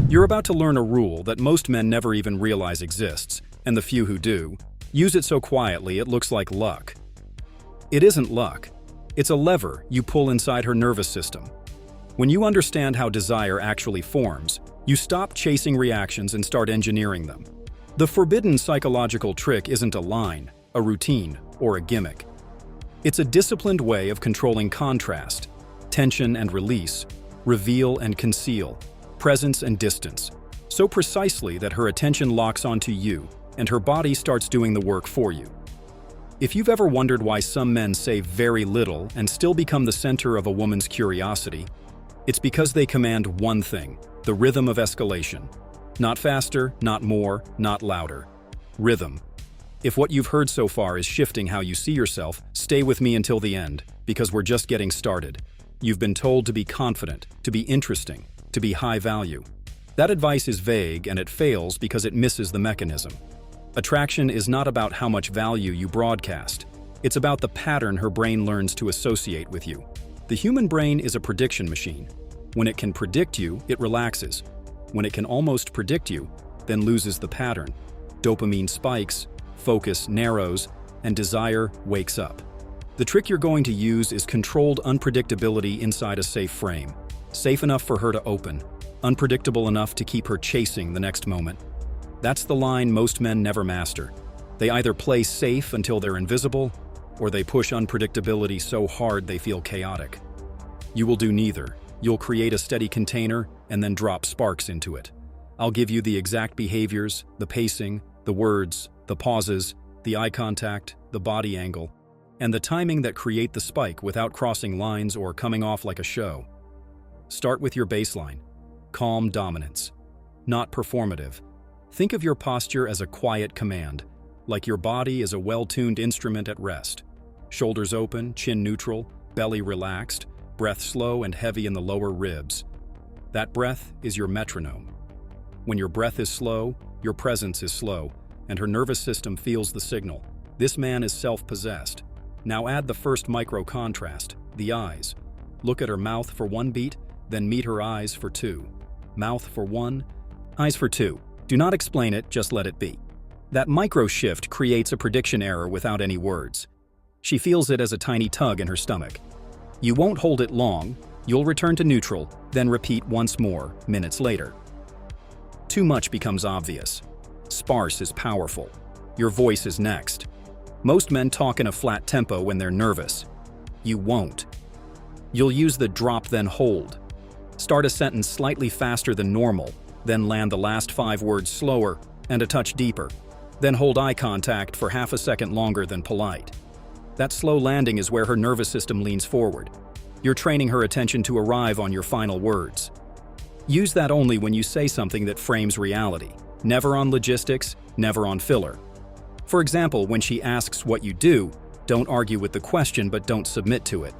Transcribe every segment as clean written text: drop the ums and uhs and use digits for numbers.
You're about to learn a rule that most men never even realize exists, and the few who do, use it so quietly it looks like luck. It isn't luck. It's a lever you pull inside her nervous system. When you understand how desire actually forms, you stop chasing reactions and start engineering them. The forbidden psychological trick isn't a line, a routine, or a gimmick. It's a disciplined way of controlling contrast, tension and release, reveal and conceal, presence and distance, so precisely that her attention locks onto you and her body starts doing the work for you. If you've ever wondered why some men say very little and still become the center of a woman's curiosity, it's because they command one thing, the rhythm of escalation. Not faster, not more, not louder. Rhythm. If what you've heard so far is shifting how you see yourself, stay with me until the end, because we're just getting started. You've been told to be confident, to be interesting, to be high value. That advice is vague and it fails because it misses the mechanism. Attraction is not about how much value you broadcast. It's about the pattern her brain learns to associate with you. The human brain is a prediction machine. When it can predict you, it relaxes. When it can almost predict you, then loses the pattern. Dopamine spikes, focus narrows, and desire wakes up. The trick you're going to use is controlled unpredictability inside a safe frame. Safe enough for her to open, unpredictable enough to keep her chasing the next moment. That's the line most men never master. They either play safe until they're invisible, or they push unpredictability so hard they feel chaotic. You will do neither. You'll create a steady container and then drop sparks into it. I'll give you the exact behaviors, the pacing, the words, the pauses, the eye contact, the body angle, and the timing that create the spike without crossing lines or coming off like a show. Start with your baseline. Calm dominance. Not performative. Think of your posture as a quiet command, like your body is a well-tuned instrument at rest. Shoulders open, chin neutral, belly relaxed, breath slow and heavy in the lower ribs. That breath is your metronome. When your breath is slow, your presence is slow, and her nervous system feels the signal. This man is self-possessed. Now add the first micro-contrast, the eyes. Look at her mouth for 1 beat, then meet her eyes for 2. Mouth for 1, eyes for 2. Do not explain it, just let it be. That micro-shift creates a prediction error without any words. She feels it as a tiny tug in her stomach. You won't hold it long, you'll return to neutral, then repeat once more, minutes later. Too much becomes obvious. Sparse is powerful. Your voice is next. Most men talk in a flat tempo when they're nervous. You won't. You'll use the drop then hold. Start a sentence slightly faster than normal, then land the last 5 words slower and a touch deeper. Then hold eye contact for half a second longer than polite. That slow landing is where her nervous system leans forward. You're training her attention to arrive on your final words. Use that only when you say something that frames reality. Never on logistics, never on filler. For example, when she asks what you do, don't argue with the question but don't submit to it.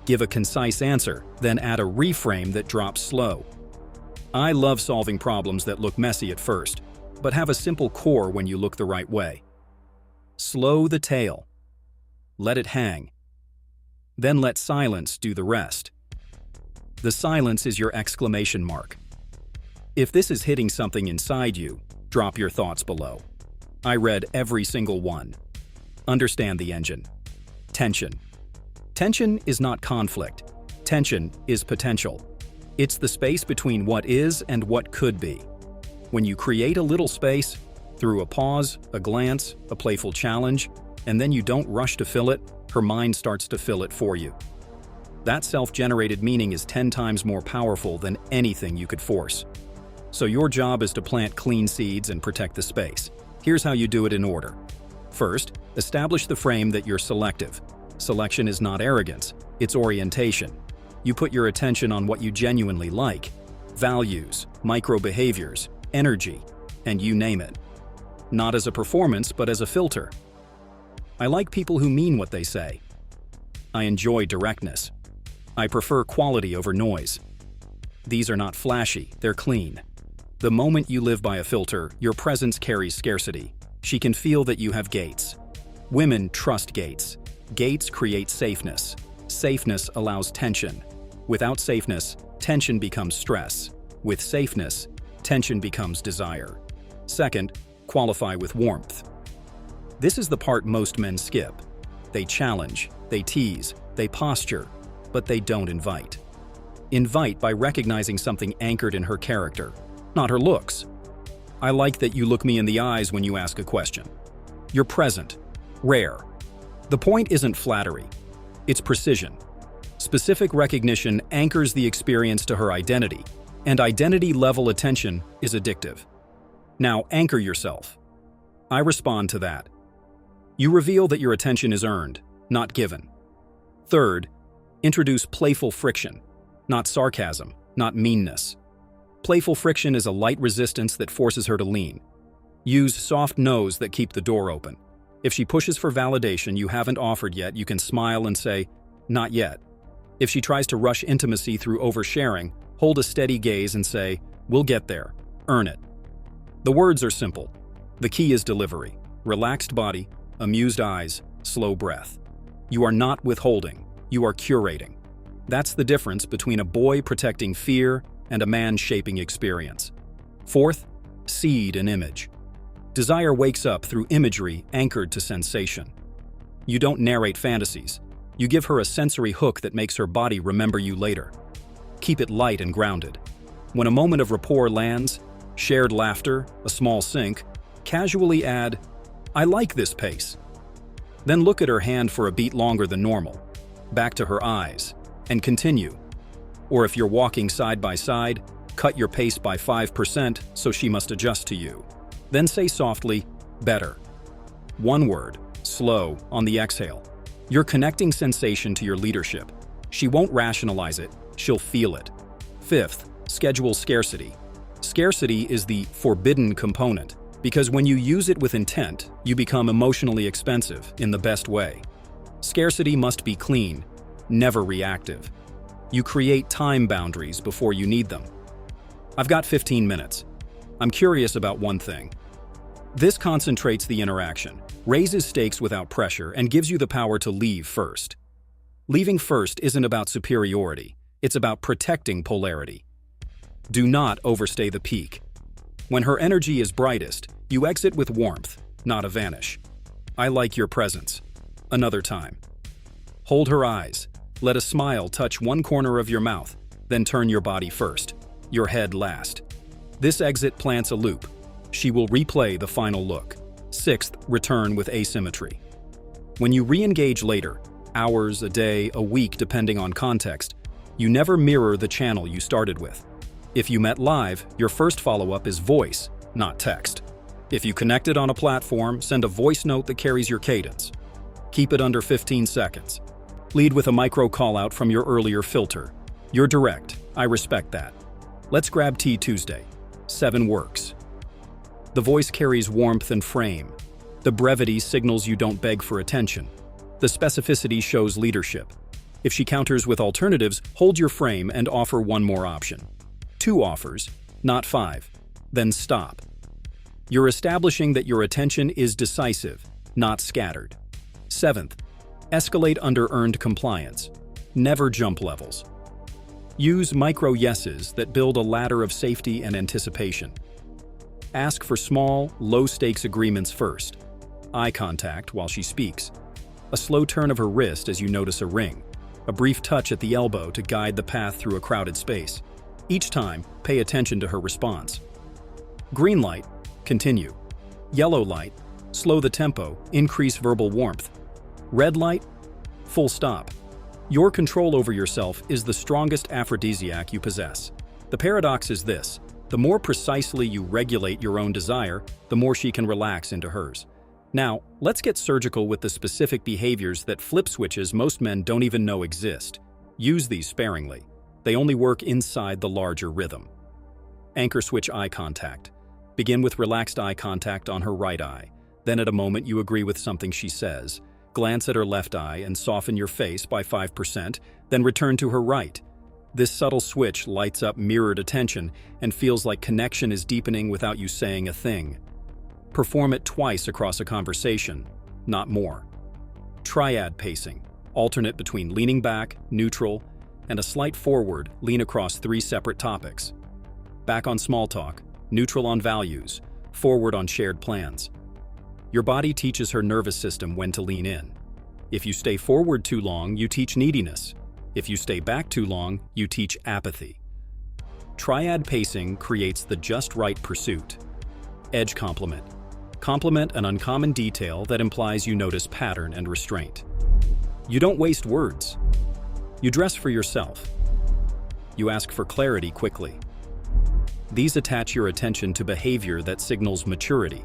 Give a concise answer, then add a reframe that drops slow. I love solving problems that look messy at first, but have a simple core when you look the right way. Slow the tail. Let it hang. Then let silence do the rest. The silence is your exclamation mark. If this is hitting something inside you, drop your thoughts below. I read every single one. Understand the engine. Tension. Tension is not conflict. Tension is potential. It's the space between what is and what could be. When you create a little space, through a pause, a glance, a playful challenge, and then you don't rush to fill it, her mind starts to fill it for you. That self-generated meaning is 10 times more powerful than anything you could force. So your job is to plant clean seeds and protect the space. Here's how you do it in order. First, establish the frame that you're selective. Selection is not arrogance, it's orientation. You put your attention on what you genuinely like, values, micro-behaviors, energy, and you name it. Not as a performance, but as a filter. I like people who mean what they say. I enjoy directness. I prefer quality over noise. These are not flashy, they're clean. The moment you live by a filter, your presence carries scarcity. She can feel that you have gates. Women trust gates. Gates create safeness. Safeness allows tension. Without safeness, tension becomes stress. With safeness, Tension becomes desire. Second, qualify with warmth. This is the part most men skip. They challenge, they tease, they posture, but they don't invite. Invite by recognizing something anchored in her character, not her looks. I like that you look me in the eyes when you ask a question. You're present, rare. The point isn't flattery, it's precision. Specific recognition anchors the experience to her identity, and identity-level attention is addictive. Now anchor yourself. I respond to that. You reveal that your attention is earned, not given. Third, introduce playful friction, not sarcasm, not meanness. Playful friction is a light resistance that forces her to lean. Use soft no's that keep the door open. If she pushes for validation you haven't offered yet, you can smile and say, "Not yet." If she tries to rush intimacy through oversharing, hold a steady gaze and say, "We'll get there. Earn it." The words are simple. The key is delivery. Relaxed body, amused eyes, slow breath. You are not withholding, you are curating. That's the difference between a boy protecting fear and a man shaping experience. Fourth, seed an image. Desire wakes up through imagery anchored to sensation. You don't narrate fantasies. You give her a sensory hook that makes her body remember you later. Keep it light and grounded. When a moment of rapport lands, shared laughter, a small sync, casually add, "I like this pace." Then look at her hand for a beat longer than normal, back to her eyes, and continue. Or if you're walking side by side, cut your pace by 5% so she must adjust to you. Then say softly, "Better." One word, slow, on the exhale. You're connecting sensation to your leadership. She won't rationalize it, she'll feel it. Fifth, schedule scarcity. Scarcity is the forbidden component, because when you use it with intent, you become emotionally expensive in the best way. Scarcity must be clean, never reactive. You create time boundaries before you need them. I've got 15 minutes. I'm curious about one thing. This concentrates the interaction, raises stakes without pressure, and gives you the power to leave first. Leaving first isn't about superiority, it's about protecting polarity. Do not overstay the peak. When her energy is brightest, you exit with warmth, not a vanish. "I like your presence." Another time. Hold her eyes. Let a smile touch one corner of your mouth, then turn your body first, your head last. This exit plants a loop. She will replay the final look. Sixth, return with asymmetry. When you re-engage later, hours, a day, a week depending on context, you never mirror the channel you started with. If you met live, your first follow-up is voice, not text. If you connected on a platform, send a voice note that carries your cadence. Keep it under 15 seconds. Lead with a micro call-out from your earlier filter. You're direct, I respect that. Let's grab tea Tuesday. 7 works. The voice carries warmth and frame. The brevity signals you don't beg for attention. The specificity shows leadership. If she counters with alternatives, hold your frame and offer one more option. 2 offers, not 5. Then stop. You're establishing that your attention is decisive, not scattered. 7th, escalate under earned compliance. Never jump levels. Use micro yeses that build a ladder of safety and anticipation. Ask for small, low-stakes agreements first. Eye contact while she speaks. A slow turn of her wrist as you notice a ring. A brief touch at the elbow to guide the path through a crowded space. Each time, pay attention to her response. Green light, continue. Yellow light, slow the tempo, increase verbal warmth. Red light, full stop. Your control over yourself is the strongest aphrodisiac you possess. The paradox is this: the more precisely you regulate your own desire, the more she can relax into hers. Now, let's get surgical with the specific behaviors that flip switches most men don't even know exist. Use these sparingly. They only work inside the larger rhythm. Anchor switch eye contact. Begin with relaxed eye contact on her right eye. Then at a moment you agree with something she says. Glance at her left eye and soften your face by 5%, then return to her right. This subtle switch lights up mirrored attention and feels like connection is deepening without you saying a thing. Perform it twice across a conversation, not more. Triad pacing. Alternate between leaning back, neutral, and a slight forward, lean across 3 separate topics. Back on small talk, neutral on values, forward on shared plans. Your body teaches her nervous system when to lean in. If you stay forward too long, you teach neediness. If you stay back too long, you teach apathy. Triad pacing creates the just right pursuit. Edge complement. Complement an uncommon detail that implies you notice pattern and restraint. You don't waste words. You dress for yourself. You ask for clarity quickly. These attach your attention to behavior that signals maturity.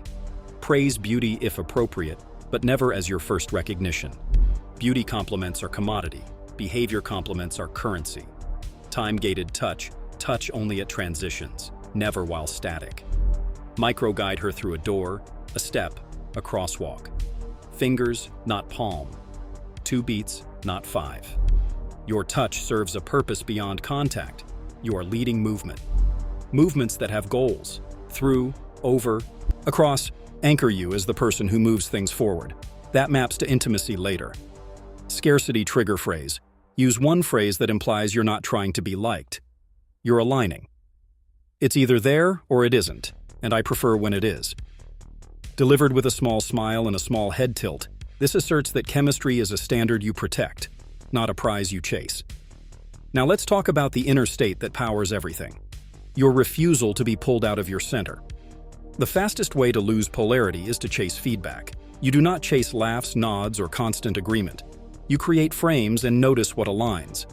Praise beauty if appropriate, but never as your first recognition. Beauty compliments are commodity. Behavior compliments are currency. Time-gated touch only at transitions, never while static. Micro-guide her through a door, a step, a crosswalk. Fingers, not palm. 2 beats, not 5. Your touch serves a purpose beyond contact. You are leading movement. Movements that have goals. Through, over, across, anchor you as the person who moves things forward. That maps to intimacy later. Scarcity trigger phrase. Use one phrase that implies you're not trying to be liked. You're aligning. It's either there or it isn't, and I prefer when it is. Delivered with a small smile and a small head tilt, this asserts that chemistry is a standard you protect, not a prize you chase. Now let's talk about the inner state that powers everything. Your refusal to be pulled out of your center. The fastest way to lose polarity is to chase feedback. You do not chase laughs, nods, or constant agreement. You create frames and notice what aligns.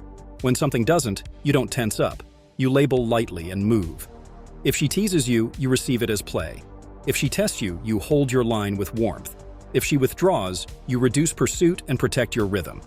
When something doesn't, you don't tense up. You label lightly and move. If she teases you, you receive it as play. If she tests you, you hold your line with warmth. If she withdraws, you reduce pursuit and protect your rhythm.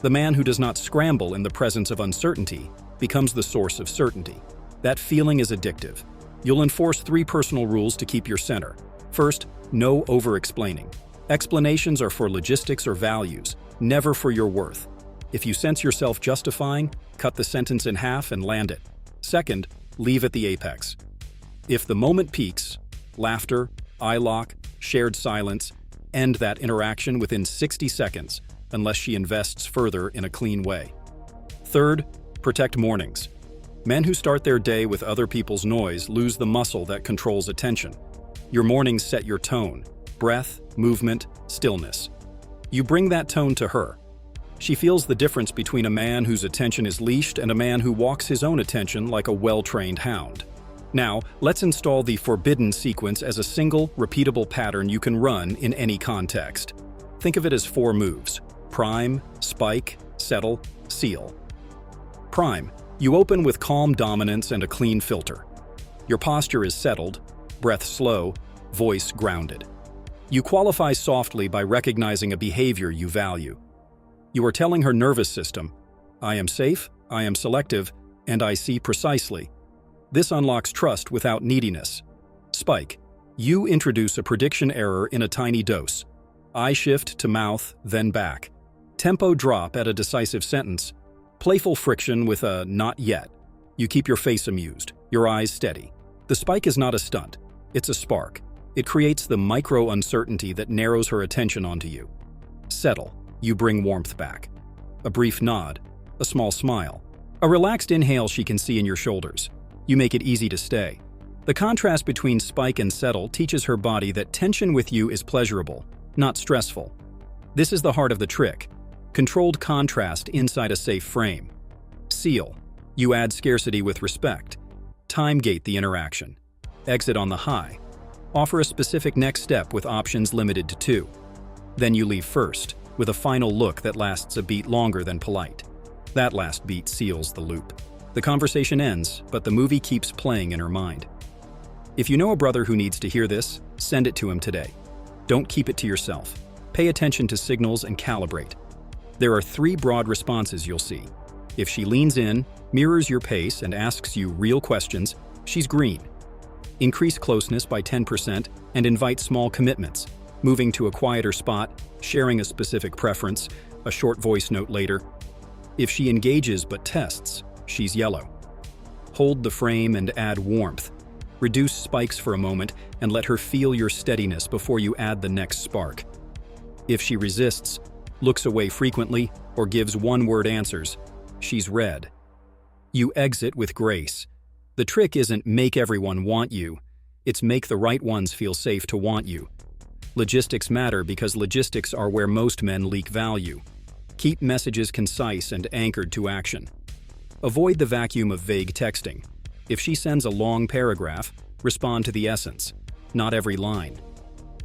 The man who does not scramble in the presence of uncertainty becomes the source of certainty. That feeling is addictive. You'll enforce 3 personal rules to keep your center. First, no over-explaining. Explanations are for logistics or values, never for your worth. If you sense yourself justifying, cut the sentence in half and land it. Second, leave at the apex. If the moment peaks, laughter, eye lock, shared silence, end that interaction within 60 seconds, unless she invests further in a clean way. Third, protect mornings. Men who start their day with other people's noise lose the muscle that controls attention. Your mornings set your tone: breath, movement, stillness. You bring that tone to her. She feels the difference between a man whose attention is leashed and a man who walks his own attention like a well-trained hound. Now, let's install the forbidden sequence as a single, repeatable pattern you can run in any context. Think of it as 4 moves: prime, spike, settle, seal. Prime. You open with calm dominance and a clean filter. Your posture is settled, breath slow, voice grounded. You qualify softly by recognizing a behavior you value. You are telling her nervous system, I am safe, I am selective, and I see precisely. This unlocks trust without neediness. Spike. You introduce a prediction error in a tiny dose. Eye shift to mouth, then back. Tempo drop at a decisive sentence. Playful friction with a not yet. You keep your face amused, your eyes steady. The spike is not a stunt, it's a spark. It creates the micro-uncertainty that narrows her attention onto you. Settle. You bring warmth back. A brief nod, a small smile, a relaxed inhale she can see in your shoulders. You make it easy to stay. The contrast between spike and settle teaches her body that tension with you is pleasurable, not stressful. This is the heart of the trick. Controlled contrast inside a safe frame. Seal. You add scarcity with respect. Time-gate the interaction. Exit on the high. Offer a specific next step with options limited to 2. Then you leave first, with a final look that lasts a beat longer than polite. That last beat seals the loop. The conversation ends, but the movie keeps playing in her mind. If you know a brother who needs to hear this, send it to him today. Don't keep it to yourself. Pay attention to signals and calibrate. There are 3 broad responses you'll see. If she leans in, mirrors your pace, and asks you real questions, she's green. Increase closeness by 10% and invite small commitments, moving to a quieter spot, sharing a specific preference, a short voice note later. If she engages but tests, she's yellow. Hold the frame and add warmth. Reduce spikes for a moment and let her feel your steadiness before you add the next spark. If she resists, looks away frequently, or gives one-word answers, she's red. You exit with grace. The trick isn't make everyone want you, It's make the right ones feel safe to want you. Logistics matter because logistics are where most men leak value. Keep messages concise and anchored to action. Avoid the vacuum of vague texting. If she sends a long paragraph, respond to the essence, not every line.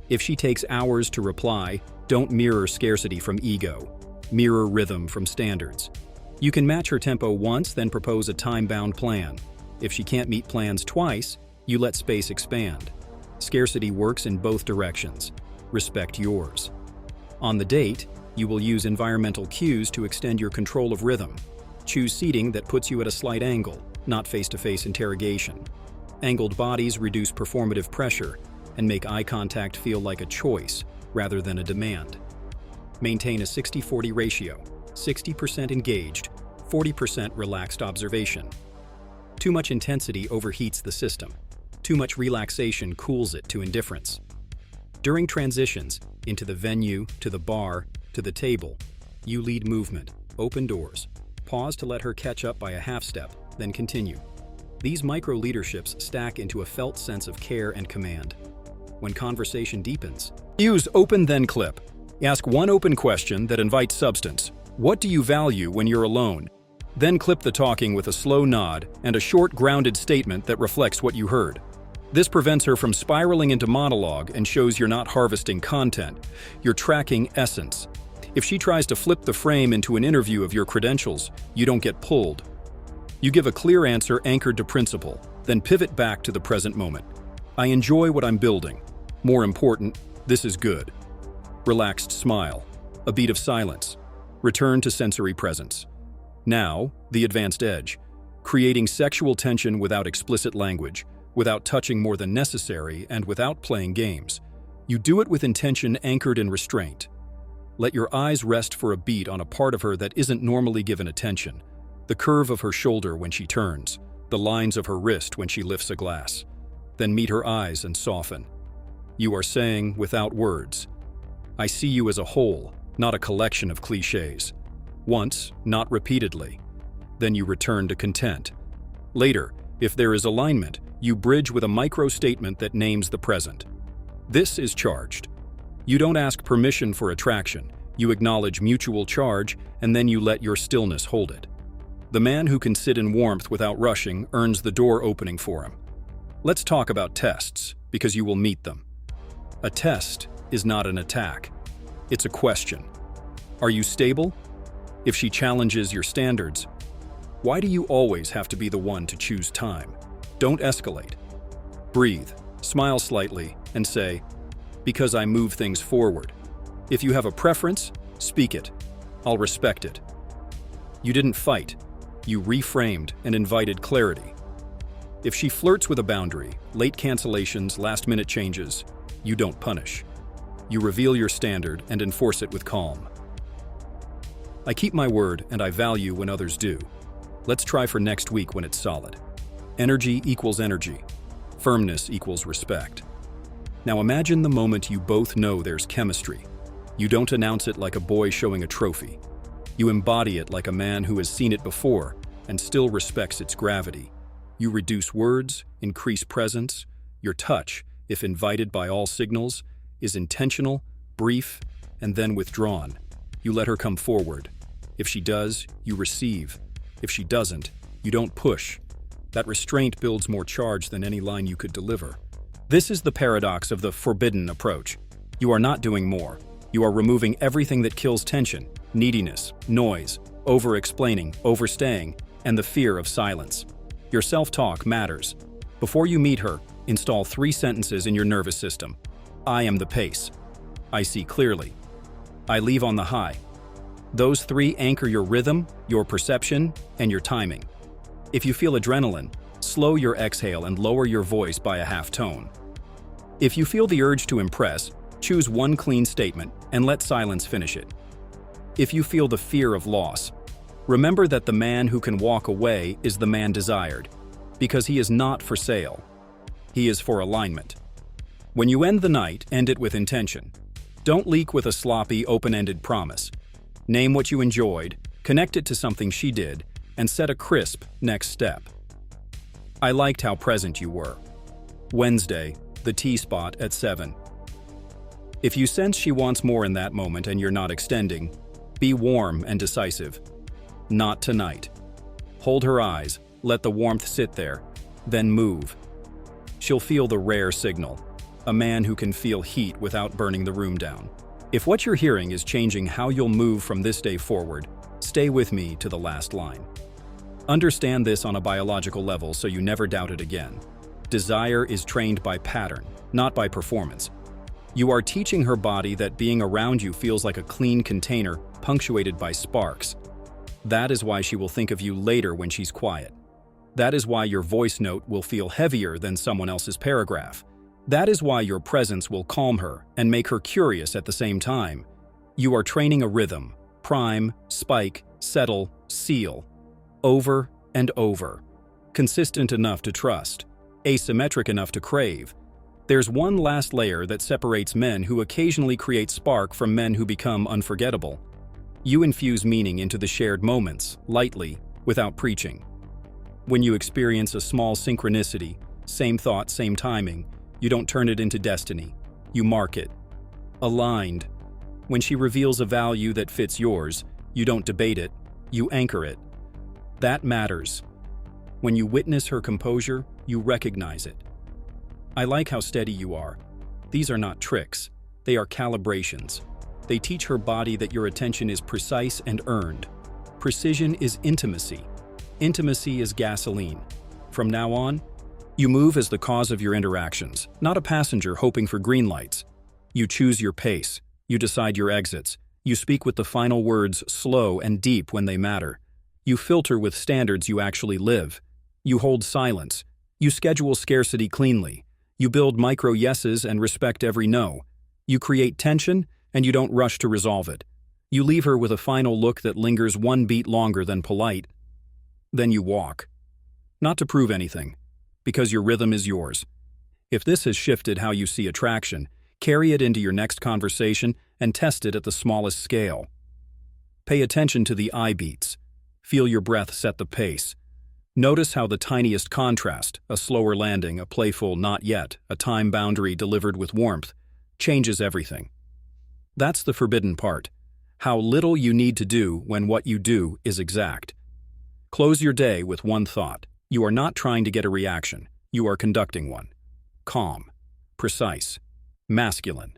If she takes hours to reply, don't mirror scarcity from ego. Mirror rhythm from standards. You can match her tempo once, then propose a time-bound plan. If she can't meet plans twice, you let space expand. Scarcity works in both directions. Respect yours. On the date, you will use environmental cues to extend your control of rhythm. Choose seating that puts you at a slight angle, not face-to-face interrogation. Angled bodies reduce performative pressure and make eye contact feel like a choice rather than a demand. Maintain a 60-40 ratio, 60% engaged, 40% relaxed observation. Too much intensity overheats the system. Too much relaxation cools it to indifference. During transitions, into the venue, to the bar, to the table, you lead movement, open doors. Pause to let her catch up by a half step, then continue. These micro-leaderships stack into a felt sense of care and command. When conversation deepens, use open then clip. Ask one open question that invites substance. What do you value when you're alone? Then clip the talking with a slow nod and a short, grounded statement that reflects what you heard. This prevents her from spiraling into monologue and shows you're not harvesting content, you're tracking essence. If she tries to flip the frame into an interview of your credentials, you don't get pulled. You give a clear answer anchored to principle, then pivot back to the present moment. I enjoy what I'm building. More important, this is good. Relaxed smile, a beat of silence. Return to sensory presence. Now, the advanced edge, creating sexual tension without explicit language, without touching more than necessary, and without playing games. You do it with intention anchored in restraint. Let your eyes rest for a beat on a part of her that isn't normally given attention. The curve of her shoulder when she turns, the lines of her wrist when she lifts a glass. Then meet her eyes and soften. You are saying, without words, I see you as a whole, not a collection of cliches. Once, not repeatedly. Then you return to content. Later, if there is alignment, you bridge with a micro-statement that names the present. This is charged. You don't ask permission for attraction, you acknowledge mutual charge, and then you let your stillness hold it. The man who can sit in warmth without rushing earns the door opening for him. Let's talk about tests, because you will meet them. A test is not an attack. It's a question. Are you stable? If she challenges your standards, why do you always have to be the one to choose time? Don't escalate. Breathe, smile slightly, and say, because I move things forward. If you have a preference, speak it. I'll respect it. You didn't fight. You reframed and invited clarity. If she flirts with a boundary, late cancellations, last-minute changes, you don't punish. You reveal your standard and enforce it with calm. I keep my word and I value when others do. Let's try for next week when it's solid. Energy equals energy. Firmness equals respect. Now imagine the moment you both know there's chemistry. You don't announce it like a boy showing a trophy. You embody it like a man who has seen it before and still respects its gravity. You reduce words, increase presence. Your touch, if invited by all signals, is intentional, brief, and then withdrawn. You let her come forward. If she does, you receive. If she doesn't, you don't push. That restraint builds more charge than any line you could deliver. This is the paradox of the forbidden approach. You are not doing more. You are removing everything that kills tension, neediness, noise, over-explaining, overstaying, and the fear of silence. Your self-talk matters. Before you meet her, install 3 sentences in your nervous system. I am the pace. I see clearly. I leave on the high. Those 3 anchor your rhythm, your perception, and your timing. If you feel adrenaline, slow your exhale and lower your voice by a half tone. If you feel the urge to impress, choose one clean statement and let silence finish it. If you feel the fear of loss, remember that the man who can walk away is the man desired, because he is not for sale. He is for alignment. When you end the night, end it with intention. Don't leak with a sloppy, open-ended promise. Name what you enjoyed, connect it to something she did, and set a crisp next step. I liked how present you were. Wednesday, the T-spot at 7. If you sense she wants more in that moment and you're not extending, be warm and decisive. Not tonight. Hold her eyes, let the warmth sit there, then move. She'll feel the rare signal, a man who can feel heat without burning the room down. If what you're hearing is changing how you'll move from this day forward, stay with me to the last line. Understand this on a biological level so you never doubt it again. Desire is trained by pattern, not by performance. You are teaching her body that being around you feels like a clean container punctuated by sparks. That is why she will think of you later when she's quiet. That is why your voice note will feel heavier than someone else's paragraph. That is why your presence will calm her and make her curious at the same time. You are training a rhythm: prime, spike, settle, seal. Over and over. Consistent enough to trust. Asymmetric enough to crave. There's one last layer that separates men who occasionally create spark from men who become unforgettable. You infuse meaning into the shared moments, lightly, without preaching. When you experience a small synchronicity, same thought, same timing, you don't turn it into destiny. You mark it. Aligned. When she reveals a value that fits yours, you don't debate it, you anchor it. That matters. When you witness her composure, you recognize it. I like how steady you are. These are not tricks. They are calibrations. They teach her body that your attention is precise and earned. Precision is intimacy. Intimacy is gasoline. From now on, you move as the cause of your interactions, not a passenger hoping for green lights. You choose your pace. You decide your exits. You speak with the final words slow and deep when they matter. You filter with standards you actually live. You hold silence. You schedule scarcity cleanly. You build micro yeses and respect every no. You create tension, and you don't rush to resolve it. You leave her with a final look that lingers one beat longer than polite. Then you walk. Not to prove anything, because your rhythm is yours. If this has shifted how you see attraction, carry it into your next conversation and test it at the smallest scale. Pay attention to the eye beats. Feel your breath set the pace. Notice how the tiniest contrast, a slower landing, a playful not yet, a time boundary delivered with warmth, changes everything. That's the forbidden part. How little you need to do when what you do is exact. Close your day with one thought. You are not trying to get a reaction. You are conducting one. Calm, precise, masculine.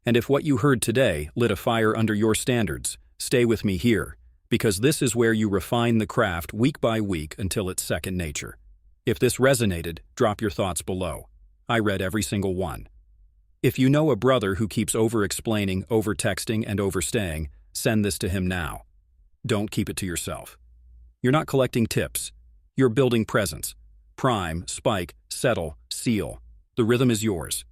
And if what you heard today lit a fire under your standards, stay with me here, because this is where you refine the craft week by week until it's second nature. If this resonated, drop your thoughts below. I read every single one. If you know a brother who keeps over-explaining, over-texting, and overstaying, send this to him now. Don't keep it to yourself. You're not collecting tips. You're building presence. Prime, spike, settle, seal. The rhythm is yours.